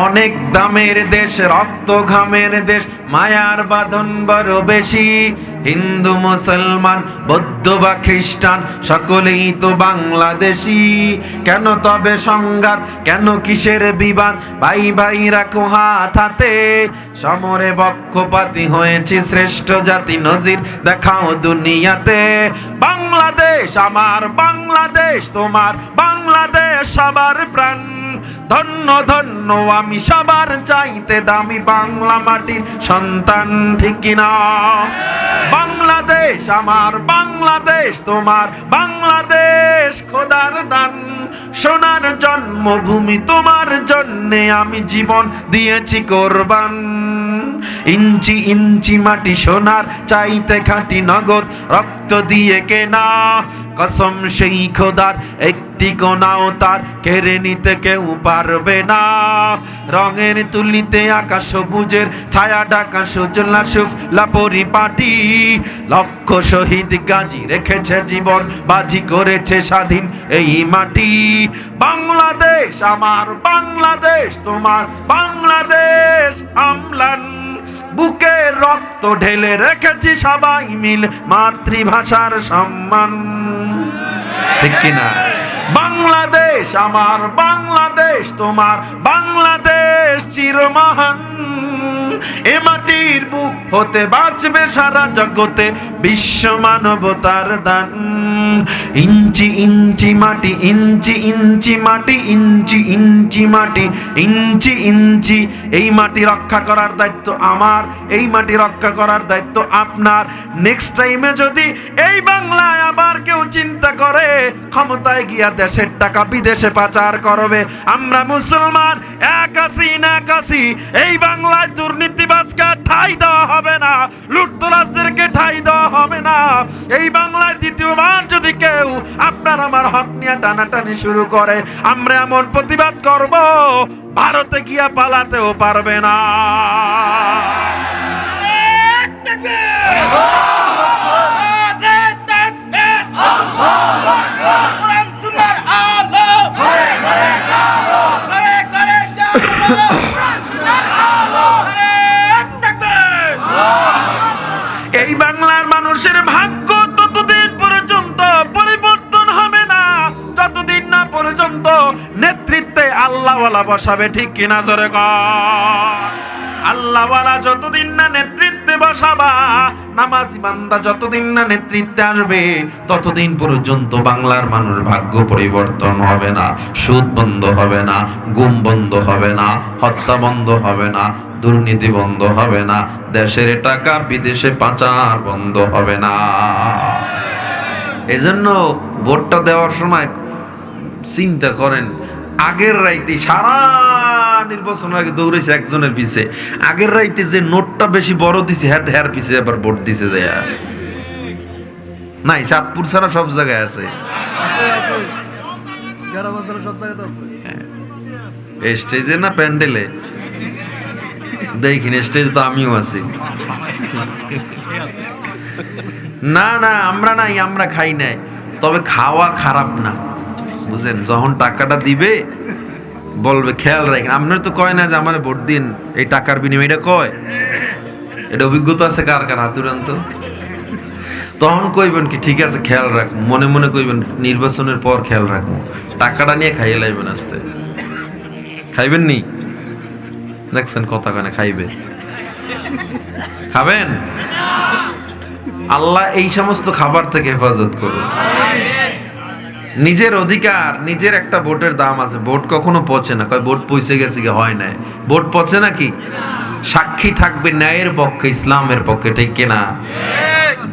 অনেক দামের দেশ, রক্ত ঘামের দেশ, মায়ার বাঁধন বড় বেশি। হিন্দু মুসলমান বৌদ্ধ বা খ্রিস্টান সকলেই তো বাংলাদেশি। কেন তবে সংঘাত, কেন কিসের বিবাদ? ভাই ভাই রাখো হাত হাতে, সমরে পক্ষপাতী হয়েছি শ্রেষ্ঠ জাতি, নজির দেখাও দুনিয়াতে। বাংলাদেশ আমার, বাংলাদেশ তোমার, বাংলাদেশ সবার প্রাণ। ধন্য ধন্য আমি সবার চাইতে দামি বাংলা মাটির সন্তান, ঠিক কিনা? বাংলাদেশ আমার, বাংলাদেশ তোমার, বাংলাদেশ খোদার দান। সোনার জন্মভূমি তোমার জন্যে আমি জীবন দিয়েছি কোরবান। ইঞ্চি ইঞ্চি মাটি সোনার চাইতে খাঁটি, নগদ রক্ত দিয়ে কেনা। কসম সেই খোদার একটি কোনাও তার কেড়ে নিতে কেউ পারবে না। রঙের তুলিতে আকাশ সবুজের ছায়া ঢাকা সুজলা সুফলা পরিপাটি। লক্ষ শহীদ গাজী রেখেছে জীবন বাজি, করেছে স্বাধীন এই মাটি। বাংলাদেশ আমার, বাংলাদেশ তোমার, বাংলাদেশ আমলান। বুকে রক্ত ঢেলে রেখেছি সবাই মিল মাতৃভাষার সম্মান, ঠিক কিনা? বাংলাদেশ আমার, বাংলাদেশ তোমার, বাংলাদেশ চিরমহান। এ মাটির বুক হতে বাঁচবে সারা জগতে বিশ্ব মানবতার দান। ইঞ্চি ইঞ্চি মাটি, ইঞ্চি ইঞ্চি মাটি, ইঞ্চি ইঞ্চি মাটি, ইঞ্চি ইঞ্চি। এই মাটি রক্ষা করার দায়িত্ব আমার, এই মাটি রক্ষা করার দায়িত্ব আপনার। নেক্সট টাইমে যদি এই বাংলায় আবার কেউ চিন্তা করে ক্ষমতায় গিয়া দেশের টাকা বিদেশে পাচার করবে, আমরা মুসলমান এক আছি না এক আছি। এই বাংলায় দুর্নীতিবাজকে ঠাঁই দেওয়া হবে না, লুটতরাজদেরকে ঠাঁই দেওয়া হবে না। এই বাংলায় দ্বিতীয়বার যদি কেউ আপনার আমার হক নিয়ে টানাটানি শুরু করে, আমরা এমন প্রতিবাদ করব ভারতে গিয়া পালাতেও পারবে না। এই বাংলার মানুষের ভাগ্য ততদিন পর্যন্ত পরিবর্তন হবে না যতদিন না পর্যন্ত নেতৃত্বে আল্লাহওয়ালা বসাবে, ঠিক কিনা? জোরে কর। আল্লাহওয়ালা যতদিন না নেতৃত্বে বসাবা, নামাজি বান্দা যতদিন না নেতৃত্বে আসবে, ততদিন পর্যন্ত বাংলার মানুষ ভাগ্য পরিবর্তন হবে না। সুদ বন্ধ হবে না, গুম বন্ধ হবে না, হত্যা বন্ধ হবে না, দুর্নীতি বন্ধ হবে না, দেশের টাকা বিদেশে পাচার বন্ধ হবে না। এজন্য ভোটটা দেওয়ার সময় চিন্তা করেন, আগের রাইতে সারা নির্বাচনের আগে দৌড়েছে একজনের পিছে, আগের রাইতে যে নোটটা বেশি বড় দিছে হ্যার পিছে আবার ভোট দিছে যায়। নাই, চাঁদপুর ছাড়া সব জায়গায় আছে, স্টেজে না প্যান্ডেলে দেখিনি, স্টেজে তো আমিও আছি। না না, আমরা নাই, আমরা খাই নাই, তবে খাওয়া খারাপ না, বুঝেন? যখন টাকাটা দিবে বলবে খেয়াল রাখেন। আপনার তো কয় না যে আমার ভোট দিন এই টাকার বিনিময়ে, এটা কয়? এটা অভিজ্ঞতা আছে কার কার? হাত উঠান তো। তখন কইবেন কি ঠিক আছে খেয়াল রাখ, মনে মনে কইবেন নির্বাচনের পর খেয়াল রাখবো, টাকাটা নিয়ে খাইয়ে লাইবেন আস্তে। খাইবেন নি? দেখছেন কথা কানে খাইবে, খাবেন? আল্লাহ এই সমস্ত খাবার থেকে হেফাজত করুন। নিজের অধিকার, নিজের একটা ভোটের দাম আছে। ভোট কখনো পচে না, কয় ভোট পৌঁছে গেছে কি হয় নাই, ভোট পচে নাকি? সাক্ষী থাকবে ন্যায়ের পক্ষে, ইসলামের পক্ষে, ঠিক কিনা?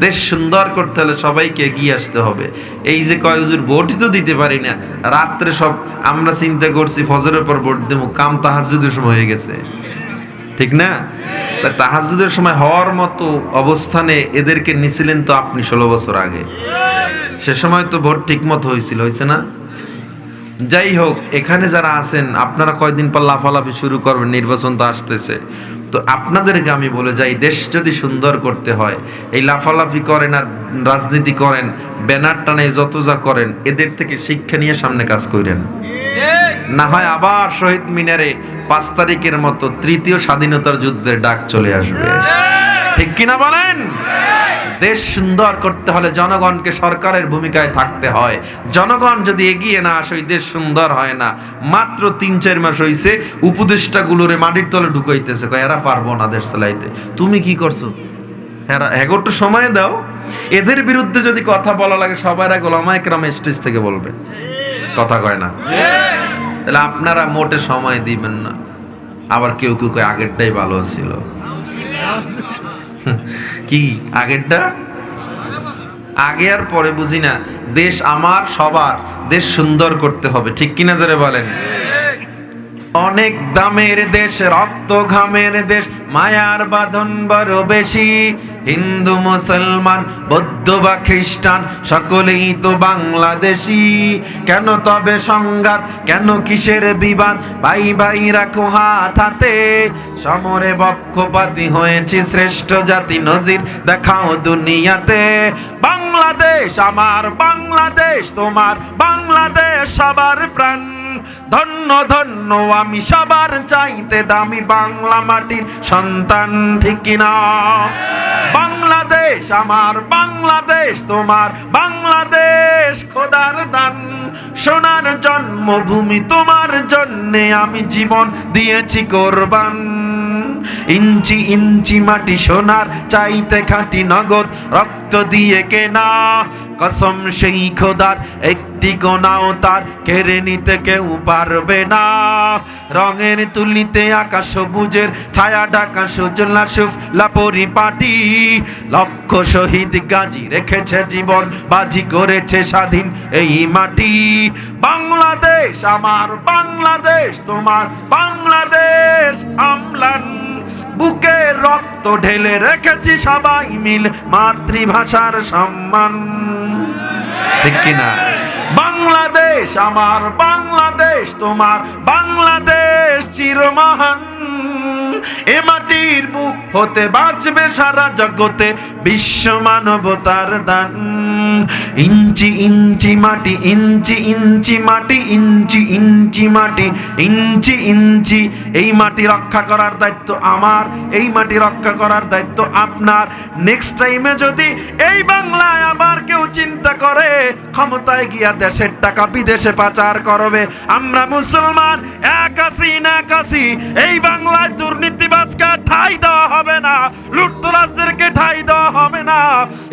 দেশ সুন্দর করতে হলে সবাইকে এগিয়ে আসতে হবে। এই যে কয় হুজুর ভোটই তো দিতে পারি না, রাত্রে সব আমরা চিন্তা করছি ফজরের পর ভোট দেবো, কাম তাহাজ্জুদের সময় হয়ে গেছে, ঠিক না? তা তাহাজ্জুদের সময় হওয়ার মতো অবস্থানে এদেরকে নিছিলেন তো আপনি 16 বছর আগে, সে সময় তো ভোট ঠিক মতো হয়েছিল, হয়েছে না? যাই হোক, এখানে যারা আছেন আপনারা কয়দিন পর লাফালাফি শুরু করবেন, নির্বাচন তো আসতেছে। তো আপনাদেরকে আমি বলে যাই, দেশ যদি সুন্দর করতে হয় এই লাফালাফি করেন আর রাজনীতি করেন, ব্যানার টানে যত যা করেন, এদের থেকে শিক্ষা নিয়ে সামনে কাজ করেন। না হয় আবার শহীদ মিনারে 5 তারিখের মতো তৃতীয় স্বাধীনতার যুদ্ধের ডাক চলে আসবে। ঠিক কিনা বলেন? দেশ সুন্দর করতে হলে জনগণকে সরকারের ভূমিকায় থাকতে হয়। জনগণ যদি এগিয়ে না আসে দেশ সুন্দর হয় না। মাত্র 3-4 মাস হইছে উপদেষ্টাগুলোরে মাটির তলে ঢুকাইতেছে, কয় এরা পারবো না দেশ চালাইতে। তুমি কি করছো? এরা একটু সময় দাও। এদের বিরুদ্ধে যদি কথা বলা লাগে সবার আগে ওলামায়ে কেরাম স্টেজ থেকে বলবে, কথা কয় না? তাহলে আপনারা মোটে সময় দিবেন না। আবার কেউ কেউ কয় আগেরটাই ভালো ছিল। কি আগেরটা? আগে আর পরে বুঝি না। দেশ আমার সবার, দেশ সুন্দর করতে হবে। ঠিক কিনা জোরে বলেন? অনেক দামের দেশ, রক্ত ঘামের দেশ, মায়ার বাঁধন বড় বেশি। হিন্দু মুসলমান বৌদ্ধ বা খ্রিস্টান সকলেই তো বাংলাদেশি। কেন তবে সংঘাত, কেন কিসের বিবাদ? ভাই ভাই রাখো হাত হাতে, সমরে পক্ষপাতী হয়েছে শ্রেষ্ঠ জাতি, নজির দেখাও দুনিয়াতে। বাংলাদেশ আমার, বাংলাদেশ তোমার, বাংলাদেশ সবার প্রাণ। ধন্য ধন্য আমি সবার চাইতে দামি বাংলা মাটির সন্তান। ঠিক কিনা? বাংলাদেশ আমার, বাংলাদেশ তোমার, বাংলাদেশ খোদার দান। সোনার জন্মভূমি, তোমার জন্যে আমি জীবন দিয়েছি কোরবান। ইঞ্চি ইঞ্চি মাটি সোনার চাইতে খাঁটি, নগদ রক্ত দিয়ে কেনা। কসম সেই খোদার, একটি কোনাও তার কেড়ে নিতে কেউ পারবে না। রঙের তুলিতে আকাশ সবুজের ছায়া ঢাকা সুজলা সুফলা পরিপাটি। লক্ষ শহীদ গাজী রেখেছে জীবন বাজি, করেছে স্বাধীন এই মাটি। বাংলাদেশ আমার, বাংলাদেশ তোমার, বাংলাদেশ আমলান। বুকে রক্ত ঢেলে রেখেছি সবাই মিল মাতৃভাষার সম্মান। ঠিক কিনা? বাংলাদেশ আমার, বাংলাদেশ তোমার, বাংলাদেশ চিরমহান। এ মাটির বুক হতে বাঁচবে সারা জগতে বিশ্ব মানবতার দান। ইঞ্চি ইঞ্চি মাটি, ইঞ্চি ইঞ্চি মাটি, ইঞ্চি ইঞ্চি মাটি, ইঞ্চি ইঞ্চি। এই মাটি রক্ষা করার দায়িত্ব আমার, এই মাটি রক্ষা করার দায়িত্ব আপনার। নেক্সট টাইমে যদি এই বাংলায় আবার কেউ চিন্তা করে ক্ষমতায় গিয়া দেশের টাকা বিদেশে পাচার করবে, আমরা মুসলমান এক আছি না এক আছি। এই বাংলায় দুর্নীতিবাজকে ঠাঁই দেওয়া হবে না, লুটতরাজদেরকে ঠাঁই দেওয়া হবে না।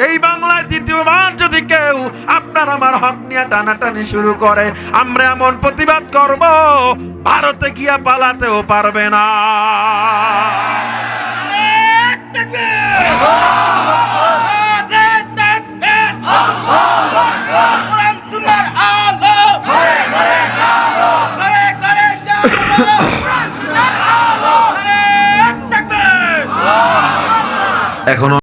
এই বাংলায় দ্বিতীয়বার যদি কেউ আপনার আমার হক নিয়ে টানাটানি শুরু করে, আমরা এমন প্রতিবাদ করব ভারতে গিয়া পালাতেও পারবে না। এখনো